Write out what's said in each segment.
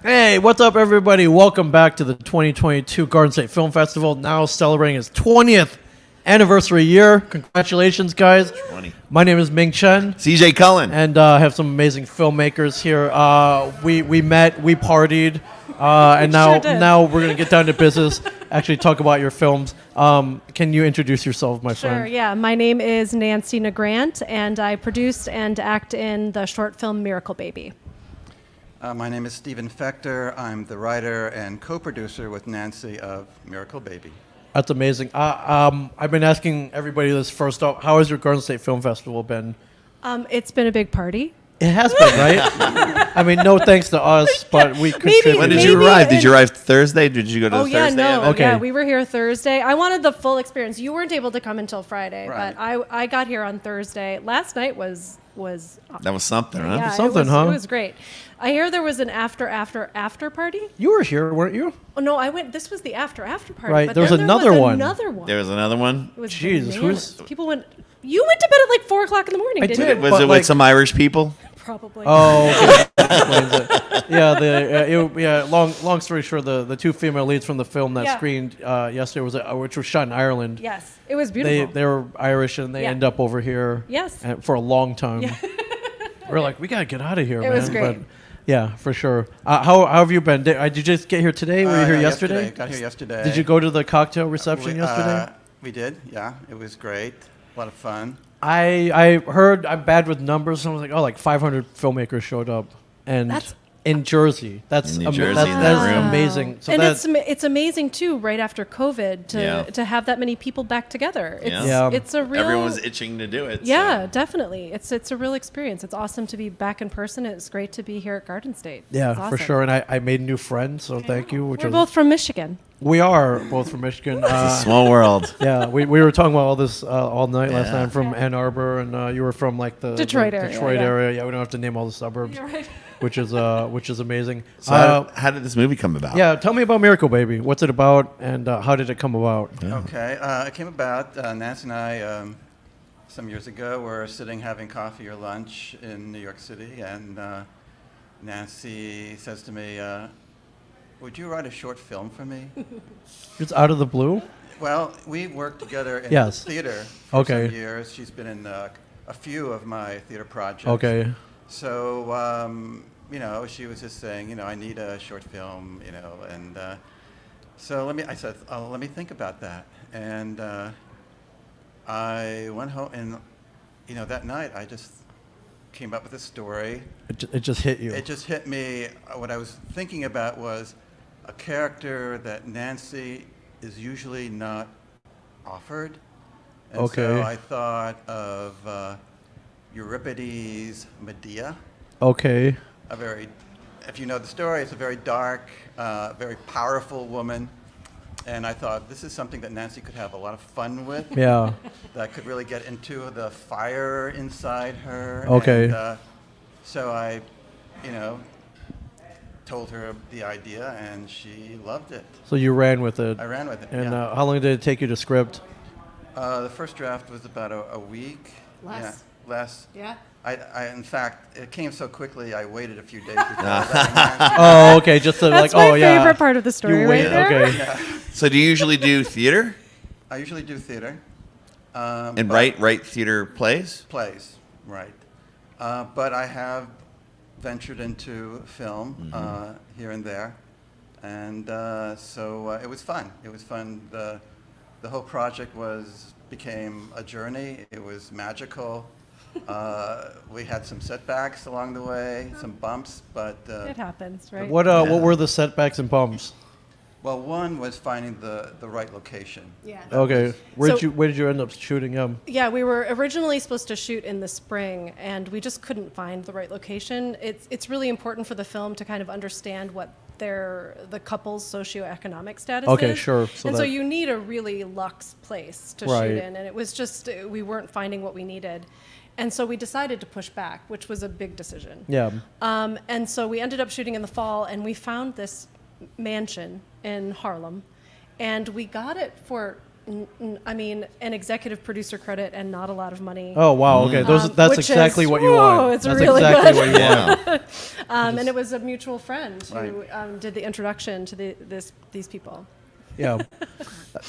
Hey, what's up, everybody? Welcome back to the 2022 Garden State Film Festival, now celebrating its 20th anniversary year. Congratulations, guys. 20. My name is Ming Chen. CJ Cullen. And I have some amazing filmmakers here. We met, we partied, and now we're going to get down to business, actually talk about your films. Can you introduce yourself, my friend? Sure, yeah. My name is Nancy Nagrant, and I produced and act in the short film Miracle Baby. My name is Stephen Fechter. I'm the writer and co-producer with Nancy of Miracle Baby. That's amazing. I've been asking everybody this first off. How has your Garden State Film Festival been? It's been a big party. It has been, right? I mean, no thanks to us, but we contributed. When did you arrive? Did you arrive Thursday? Did you go to the Thursday event? Okay. Yeah, we were here Thursday. I wanted the full experience. You weren't able to come until Friday, Right. but I got here on Thursday. Last night was That was something, huh? yeah, Something, it was, huh? It was great. I hear there was an after party. You were here, weren't you? Oh no, I went. This was the after party. Right, but there was then another one. Another one. There was another one? It was Jesus, bananas. People went. You went to bed at like 4 o'clock in the morning. I didn't did. You? Was But it like- with some Irish people? Probably. Oh, okay. That explains it. Yeah, long story short, the two female leads from the film that Yeah. screened yesterday which was shot in Ireland. Yes, it was beautiful. They were Irish and they Yeah. end up over here. Yes. And for a long time. Yeah. We're like, we gotta get out of here, man. was great. But, yeah, for sure. How have you been? Did you just get here today? Were you here Yeah, yesterday? Got here yesterday. Did you go to the cocktail reception yesterday? We did, yeah. It was great. A lot of fun. I heard I'm bad with numbers. So I was like, like 500 filmmakers showed up, and That's- in Jersey. That's In New Jersey, in that that's room. amazing. So and that, it's amazing too. Right after COVID, to have that many people back together. It's, Yeah. it's a real. Everyone's itching to do it. Yeah, so. definitely. It's a real experience. It's awesome to be back in person. It's great to be here at Garden State. yeah, It's for awesome. sure. And I made new friends, so thank you. We're both from Michigan. We are both from Michigan. It's a small world. Yeah, we were talking about all this all night last Yeah. night. I'm from Ann Arbor, and you were from like the Detroit the area, Detroit yeah. area. Yeah, we don't have to name all the suburbs, You're right. which is amazing. So how did this movie come about? Yeah, tell me about Miracle Baby. What's it about, and how did it come about? Okay. It came about, Nancy and I, some years ago, were sitting having coffee or lunch in New York City, and Nancy says to me, would you write a short film for me? It's out of the blue. Well, we worked together in Yes. theater for Okay. some years. She's been in a few of my theater projects. Okay. So, she was just saying, I need a short film, and so I said, let me think about that. And I went home, and, that night I just came up with a story. It just hit you. It just hit me. What I was thinking about was a character that Nancy is usually not offered. And Okay. so I thought of Euripides' Medea. Okay. If you know the story, it's a very dark, very powerful woman. And I thought this is something that Nancy could have a lot of fun with. Yeah. That could really get into the fire inside her. Okay. And, so I, told her the idea, and she loved it. So you ran with it. I ran with it. And yeah. how long did it take you to script? The first draft was about a week. Less. Yeah, less. Yeah. In fact, it came so quickly, I waited a few days before letting Nancy. Oh, okay. Just to That's like, my yeah. favorite part of the story, You right wait. there. Okay. Yeah. So do you usually do theater I usually do theater. and but- write theater plays? Plays, right. But I have ventured into film here and there, and so it was fun. It was fun. The whole project became a journey. It was magical. We had some setbacks along the way, some bumps, but It happens, right? What were the setbacks and bumps? well, one was finding the right location. Yeah. Okay. So- Where did you end up shooting? Yeah, we were originally supposed to shoot in the spring, and we just couldn't find the right location. It's really important for the film to kind of understand what the couple's socioeconomic status Okay, is. sure. So you need a really luxe place to Right. shoot in, and it was just we weren't finding what we needed. And so we decided to push back, which was a big decision. Yeah. And so we ended up shooting in the fall, and we found this mansion in Harlem, and we got it for, an executive producer credit and not a lot of money. Oh wow. Okay. That's Which exactly is, what you want. it's That's really exactly good. what you want. Yeah. And it was a mutual friend who Right. did the introduction to these people. Yeah,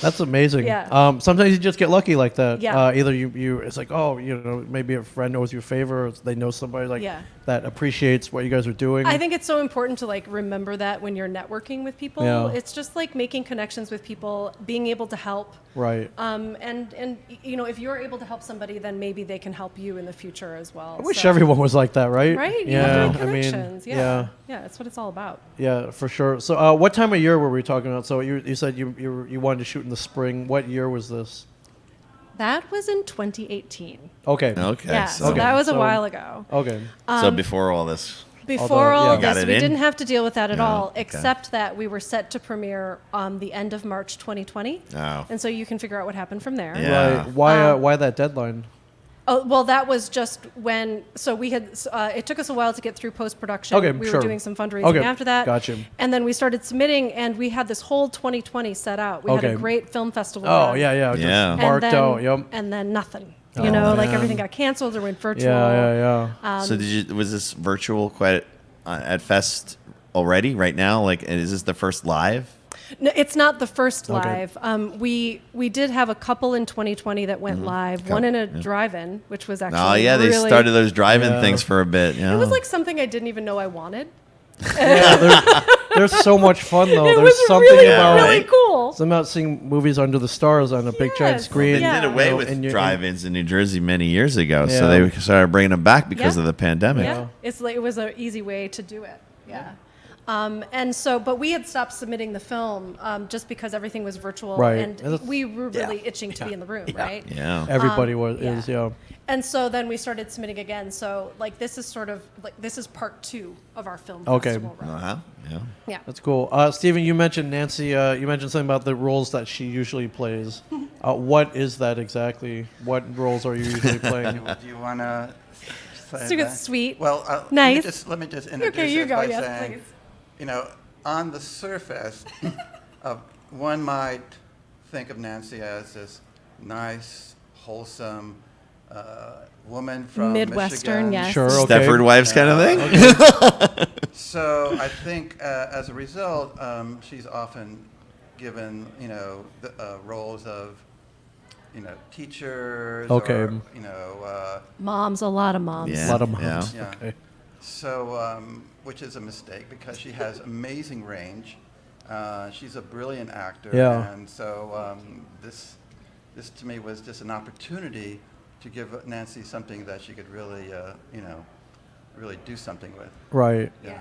that's amazing. Yeah. Sometimes you just get lucky like that. Yeah. Either you it's like, oh, maybe a friend knows your favor, or they know somebody Yeah. that appreciates what you guys are doing. I think it's so important to remember that when you're networking with people. Yeah. It's just making connections with people, being able to help. Right. And if you're able to help somebody, then maybe they can help you in the future as well. I wish everyone was like that, right? Right? You Yeah. have to make connections. Yeah. That's what it's all about. Yeah, for sure. So, what time of year were we talking about? So, you said you wanted to shoot in the spring. What year was this? That was in 2018. Okay. Okay. Yeah, so Okay. that was a So- while ago. Okay. So before all this. Before Although, all yeah. of Got this, it we in? didn't have to deal with that at No, all, okay. except that we were set to premiere on the end of March 2020. Oh. And so you can figure out what happened from there. Yeah. Right. Why that deadline? Oh, well, that was just when, so we had, it took us a while to get through post-production. Okay, we sure. were doing some fundraising Okay, after that. gotcha. And then we started submitting, and we had this whole 2020 set out. We had Okay. a great film festival. Oh run. yeah. Yeah. Just marked out. Yep. And then nothing. Oh, like man. everything got canceled or went virtual. Yeah. So was this virtual quite at Fest already right now? Like, is this the first live? No, it's not the first Okay. live. We did have a couple in 2020 that went live. One in a drive-in, which was actually Oh yeah, they really, started those drive-in Yeah. things for a bit. Yeah. It was like something I didn't even know I wanted. Yeah. There's so much fun though. It There's was something really, about really cool. something about seeing movies under the stars on a big giant Yes. screen. They Yeah. did away You know, with and you- drive-ins in New Jersey many years ago, so Yeah. they started bringing them back because Yeah. of the pandemic. Yeah, it was an easy way to do it. Yeah. And so, but we had stopped submitting the film just because everything was virtual, Right. and we were really itching to be in the room, right? Yeah. Everybody yeah. is, yeah. And so then we started submitting again. So this is sort of this is part 2 of our film Okay. festival run. Uh-huh. Yeah. Yeah. That's cool. Stephen, you mentioned Nancy. You mentioned something about the roles that she usually plays. What is that exactly? What roles are you usually playing? Do you want to say So that? it's sweet. Well, Nice. let me just introduce Okay, you it go. by Yes, saying, please. on the surface, one might think of Nancy as this nice, wholesome woman from Midwestern, Michigan. yes. Sure. Okay. Stepford Wives kind of thing? So I think as a result, she's often given, the roles of, teachers. Okay. Or, Moms, a lot of moms. Yeah. A lot of moms. Yeah. Okay. So, which is a mistake because she has amazing range. She's a brilliant actor. Yeah. And so this to me was just an opportunity to give Nancy something that she could really, really do something with. Right. Yeah.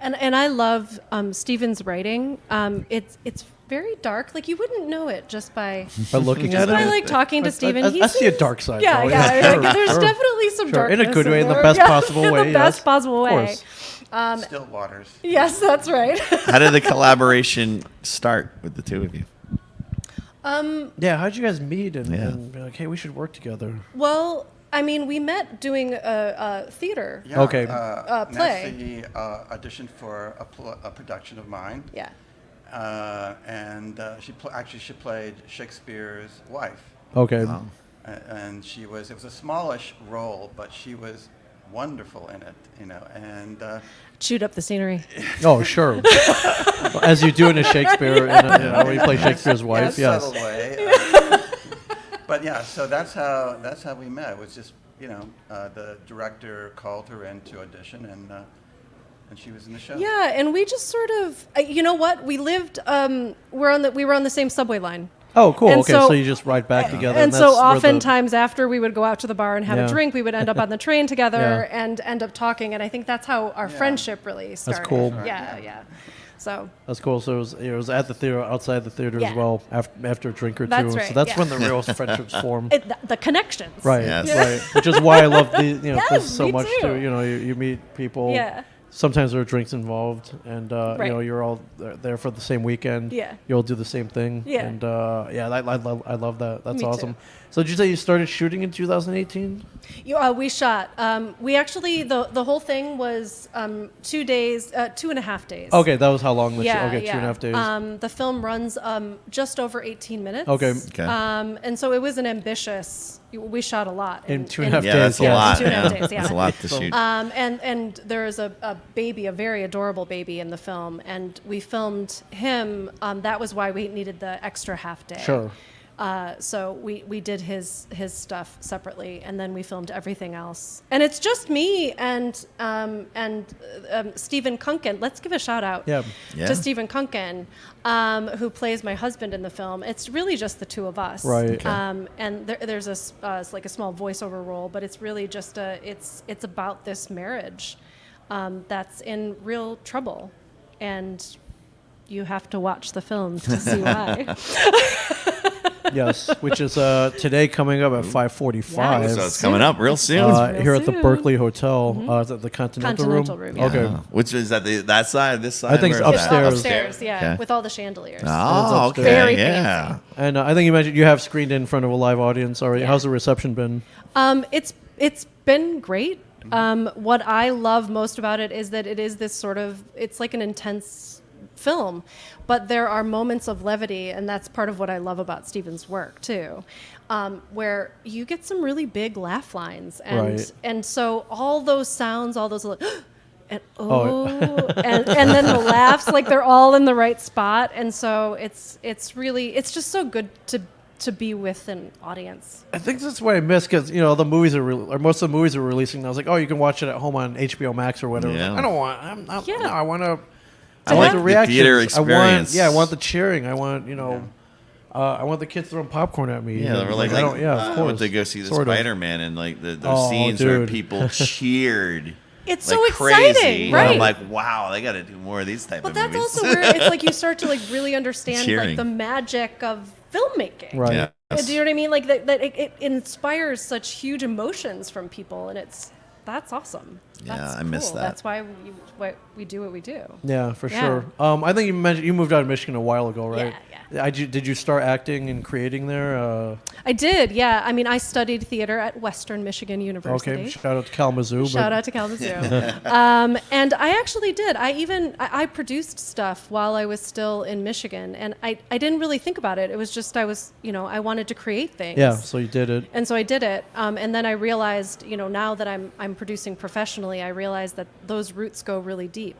And I love Stephen's writing. It's very dark. Like you wouldn't know it just by By looking at by it. talking to Stephen. I see a dark side. Yeah, though. yeah. Sure, There's sure. definitely some Sure, in darkness a good way, in the there. best Yeah, possible way, In the best yes. possible Of way. course. Still waters. Yes, that's right. How did the collaboration start with the two of you? Yeah. How'd you guys meet and, Yeah. and be like, hey, we should work together? Well, I mean, we met doing a theater. Yeah, Okay. Play. Nancy auditioned for a production of mine. Yeah. And she played Shakespeare's wife. Okay. And it was a smallish role, but she was wonderful in it, and Chewed up the scenery. Oh, sure. As you do in a Shakespeare, when you play Shakespeare's wife, in a yes. subtle way. But yeah, so that's how we met. It was just the director called her in to audition, and she was in the show. Yeah, and we just sort of, you know what? We lived. We were on the same subway line. Oh, cool. And okay, so- so you just ride back together. And so that's where the- oftentimes after we would go out to the bar and have Yeah. a drink, we would end up on the train together Yeah. and end up talking. And I think that's how our friendship really started. cool. Yeah, yeah. So That's cool. So it was at the theater, outside the theater Yeah. as well, after a drink or two. That's So right, that's yeah. when the real friendships form. the connections. Right, Yes. right. Which is why I love Yes, this so me much too. too. You meet people. Yeah. Sometimes there are drinks involved, and Right. you're all there for the same weekend. Yeah. You'll do the same thing. Yeah. And I love that. That's Me too. awesome. So did you say you started shooting in 2018? We shot. We actually the whole thing was 2 days, 2.5 days. Okay, that was how long the Yeah, okay, yeah. 2.5 days. The film runs just over 18 minutes. Okay. Okay. And so it was an ambitious. We shot a lot In 2.5 Yeah, days. that's a yeah. lot. 2.5 Yeah. days, yeah. That's a lot to shoot. And there is a baby, a very adorable baby in the film, and we filmed him. That was why we needed the extra half day. Sure. So we did his stuff separately, and then we filmed everything else. And it's just me and Stephen Kunken. Let's give a shout out Yeah. Yeah. to Stephen Kunken, who plays my husband in the film. It's really just the two of us. Right. Okay. And there's like a small voiceover role, but it's really just it's about this marriage that's in real trouble, and you have to watch the film to see why. Yes, which is today coming up at 5:45. Yeah. So it's coming up real soon. Real Here at the soon. Berkeley Hotel. Is that the Continental room? Continental room, yeah. Okay. Which is that that side, this side? I think it's Where is that? upstairs. Yeah, Okay. with all the chandeliers. Oh, upstairs. okay. Very yeah. fancy. And I think you mentioned you have screened in front of a live audience already. Yeah. How's the reception been? It's been great. What I love most about it is that it is this sort of, it's like an intense film, but there are moments of levity, and that's part of what I love about Stephen's work too, where you get some really big laugh lines, and Right. and so all those sounds, all those and Oh. and then the laughs, like they're all in the right spot, and so it's really, it's just so good to be with an audience. I think that's what I miss because the movies or most of the movies are releasing. And I was like, oh, you can watch it at home on HBO Max or whatever. Yeah. I don't want. Yeah. No, I want to. I like the the reactions. theater experience. I want the cheering. I want I want the kids throwing popcorn at me. Yeah, they were like, I don't. Yeah, of I course. went to go see the Sort of. Spider-Man, and like those Oh, scenes where dude. people cheered. It's like so exciting, crazy. right? And I'm like, wow, they got to do more of these type But of that's movies. also where it's like you start to like really understand Cheering. like the magic of filmmaking. Right. Yeah. Do you know what I mean? Like that it inspires such huge emotions from people, and that's awesome. Yeah, That's I miss cool. that. That's why we do what we do. Yeah, for Yeah. sure. I think you mentioned you moved out of Michigan a while ago, right? Yeah. Did you start acting and creating there? I did, yeah. I mean, I studied theater at Western Michigan University. Okay. Shout out to Kalamazoo. Shout out to Kalamazoo. And I actually did. I produced stuff while I was still in Michigan, and I didn't really think about it. It was just I wanted to create things. Yeah. So you did it. And so I did it, and then I realized, now that I'm producing professionally, I realized that those roots go really deep.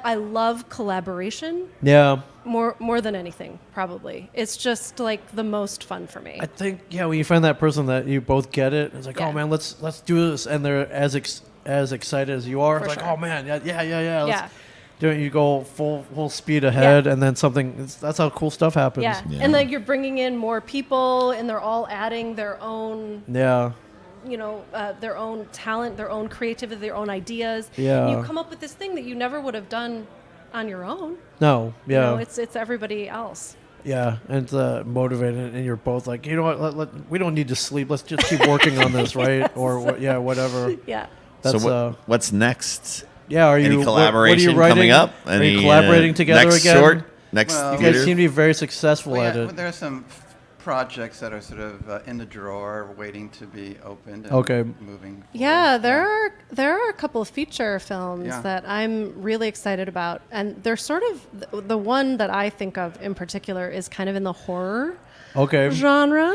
I love collaboration Yeah. more than anything. Probably, it's just like the most fun for me. I think when you find that person that you both get it, it's like, Yeah. oh man, let's do this, and they're as excited as you are. For It's like, sure. oh man, yeah. Yeah. Let's do it. You go full speed ahead, and then that's how cool stuff happens. Yeah. Yeah. And then you're bringing in more people, and they're all adding their own, Yeah. their own talent, their own creativity, their own ideas. Yeah. And you come up with this thing that you never would have done on your own. No. Yeah. It's everybody else. Yeah, and it's motivated, and you're both like, you know what? We don't need to sleep. Let's just keep working on this, right? Yes. Or whatever. Yeah. That's so what's next? yeah. Are you Any what collaboration are you writing? coming up? Are you Any, collaborating together next again? Short, next Well, You theater? guys seem to be very successful at Well, it. there are some projects that are sort of in the drawer, waiting to be opened. And Okay. Moving. Yeah, forward. there are a couple of feature films Yeah. that I'm really excited about, and they're sort of the one that I think of in particular is kind of in the horror Okay. genre,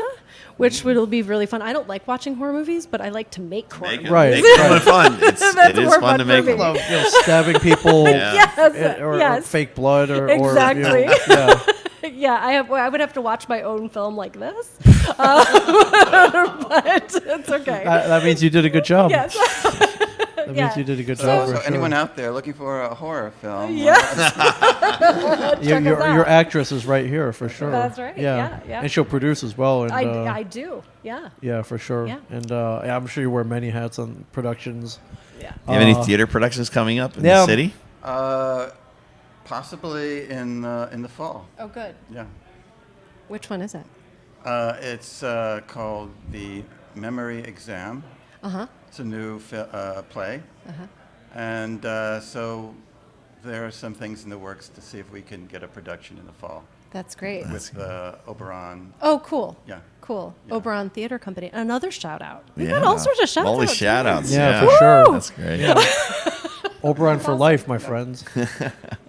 which will be really fun. I don't like watching horror movies, but I like to make horror Make movies. it, Right. make it more fun. That's It is more fun fun to for make me. them. Love, stabbing people. Yeah. Yes, or yes. fake blood or Exactly. yeah. Yeah, I would have to watch my own film like this, but it's okay. That means you did a good job. Yes. That means you did a good So, job. so for sure. anyone out there looking for a horror film? Your, Check us your, out. your actress is right here for sure. That's right. Yeah, yeah. And she'll produce as well. And, I do. Yeah. yeah, for sure. Yeah. And yeah, I'm sure you wear many hats on productions. Yeah. Do you have any theater productions coming up in yeah. the city? Possibly in the fall. Oh, good. Yeah. Which one is it? It's called The Memory Exam. Uh-huh. It's a new play. And so there are some things in the works to see if we can get a production in the fall. That's great. with Oberon. Oh, cool. Yeah. Cool. Yeah. Oberon Theater Company. Another shout out. We've Yeah. got all sorts of shout All the outs. shout outs. Yeah, for sure. That's great. Oberon for life, my friends.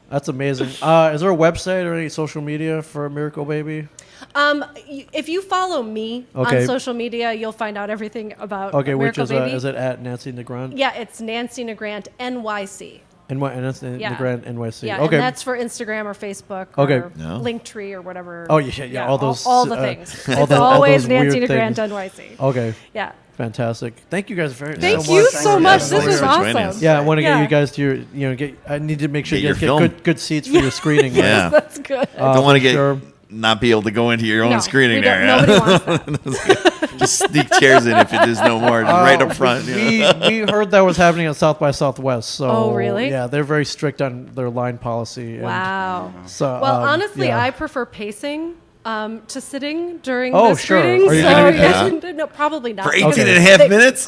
That's amazing. Is there a website or any social media for Miracle Baby? If you follow me Okay. on social media, you'll find out everything about Okay, which Miracle Baby. is it at Nancy Nagrant? Yeah, it's Nancy Nagrant NYC. And that's Nagrant NYC. Yeah, Okay. and that's for Instagram or Facebook Okay. or No. Linktree or whatever. Oh, yeah, all those, all the things. all It's all always those Nancy weird Nagrant things. NYC. Okay. Yeah. Fantastic. Thank you guys very Thank so you much. so Thanks much. for This joining is us. awesome. Yeah, I want to get Yeah. you guys to I need to make sure Get you your guys get film. good seats for your screening. right? Yeah. That's good. Don't want to get sure. not be able to go into your own No, screening we don't- area. Nobody wants that. Just sneak chairs in if it is no more, just right up front. We heard that was happening at South by Southwest. So Oh, really? Yeah, they're very strict on their line policy. and Wow. So Well, honestly, yeah. I prefer pacing to sitting during Oh, the sure. screening. Are you so gonna be yeah, no, probably not. For 18 Okay. and a half They- minutes?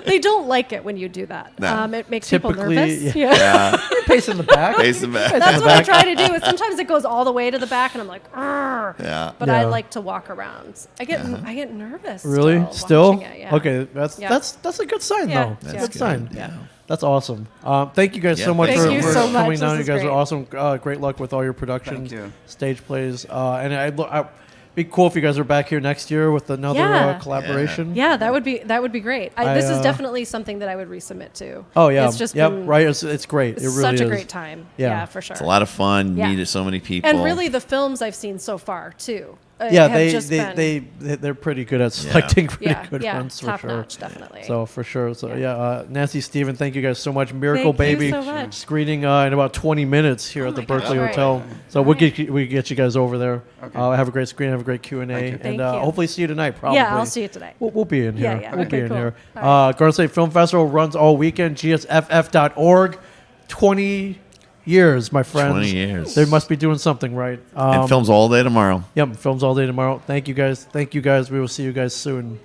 They don't like it when you do that. No. It makes Typically, people nervous. yeah. Yeah. You're pacing the back. Face the back. That's what I try to do. Is sometimes it goes all the way to the back, and I'm like, "Argh." Yeah. But I Yeah. like to walk around. I get nervous. Really? Still? Still? watching it, yeah. Okay, that's Yeah. that's a good sign Yeah. though. That's That's a good good. sign. Yeah. That's awesome. Thank you guys Yeah, so much thank for, you for so much. coming down. You This guys is are great. awesome. Great luck with all your productions, Thank you. stage plays, and I'd be cool if you guys are back here next year with another Yeah. collaboration. Yeah, that would be great. This is I, definitely something that I would resubmit to. Oh yeah. It's just yep. been Right. It's great. It really such a is. great time. Yeah. Yeah, for sure. It's a lot of fun. Yeah. Meet so many people. And really, the films I've seen so far too. Yeah, have just been, they're pretty good at selecting pretty yeah, good yeah, ones for top sure. notch, definitely. So for sure. So Yeah. yeah, Nancy, Steven, thank you guys so much. Miracle Thank you Baby so much. screening in about 20 minutes here at the my gosh, Berkeley great. Hotel. So All we'll right. get you guys over there. Okay. Have a great screen, have a great Q&A, Thank you. and Thank you. hopefully see you tonight. Probably. Yeah, I'll see you tonight. We'll be in here. Yeah, yeah. We'll Okay, be in cool. here. All Garden State Film Festival runs all weekend. GSFF.org. 20 years, my friends. 20 years. They must be doing something right. and films all day tomorrow. Yep, films all day tomorrow. Thank you guys. We will see you guys soon.